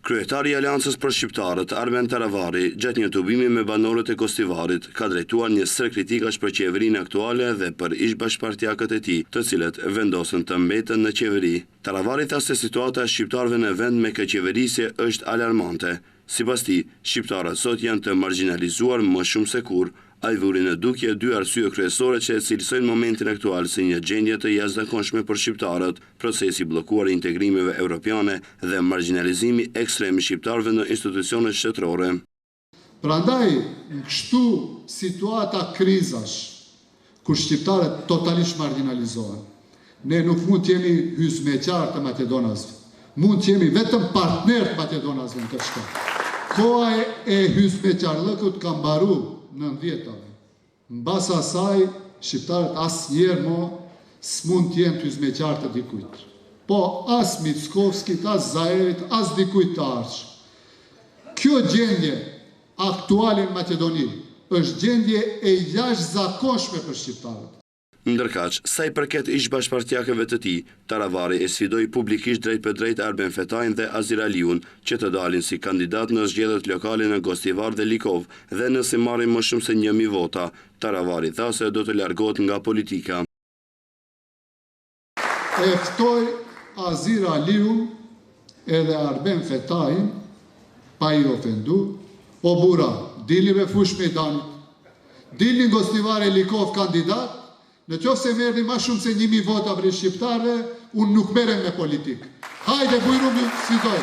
Kryetari i Aleancës për Shqiptarët, Armen Taravari, gjatë një tubimi me banorët e Kostivarit, ka drejtuar një sër kritikash për qeverinë aktuale dhe për ish-bashkëpartiakët e tij, të cilët vendosën të mbeten në qeveri. Taravari tha se situata e shqiptarëve në vend me këqeverisje është alarmante. Sipas tij, shqiptarët sot janë të marginalizuar më shumë se kur. Ai vuri në dukje dy arsye kryesore që e cilësojnë momentin aktual si një gjendje të jashtëzakonshme për shqiptarët, procesi bllokuar i integrimeve europiane dhe marginalizimi ekstrem i shqiptarëve në institucionet shtetërore. Prandaj, në kështu situata krizash, kur shqiptarët totalisht marginalizohen, ne nuk mund të jemi hysmeqar të Maqedonasve, mund të jemi vetëm partner të Maqedonasve në këtë shkallë. Koha e hysmeqarllëkut ka mbaru në 90-tave. Mbas asaj, shqiptarët asnjëherë s'mund të jenë hysmeqar të dikujt. Po as Mickovskit, as Zaerit, as dikujt të ardhshëm. Kjo gjendje aktuale në Maqedoni është gjendje e jashtëzakonshme për shqiptarët. Ndërkaq, sa i përket ish-bashkëpartiakëve të tij, Taravari e sfidoi publikisht drejt për drejt Arben Fetajin dhe Azir Aliun që të dalin si kandidat në zgjedhjet lokale në Gostivar dhe Likov dhe nëse marrin më shumë se 1000 vota. Taravari tha se do të largohet nga politika. E ftoi Azir Aliun edhe Arben Fetajin pa i ofendu, o bura, dilni me fush mejdanit, dilni në Gostivar e Likov kandidat. Në qoftë se merrni më shumë se 1000 vota për shqiptarëve, unë nuk merrem me politikë. Hajde bujrum fitoj.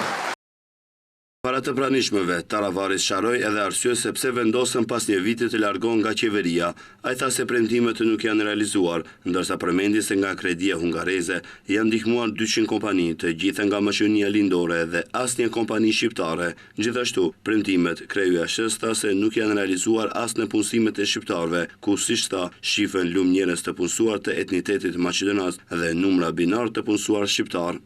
Para të pranishmëve, Taravari sqaroi edhe arsye se pse vendosën pas një viti të largohen nga qeveria. Ai tha se premtimet nuk janë realizuar, ndërsa përmendi se nga kredia hungareze janë ndihmuar 200 kompani, të gjitha nga maqedonia lindore dhe asnjë kompani shqiptare. Gjithashtu, premtimet kreu ASH tha se nuk janë realizuar as në punësimet e shqiptarëve, ku siç tha, shifen lumë njerëz të punësuar të etnitetit maqedonas dhe numra binar të punësuar shqiptar.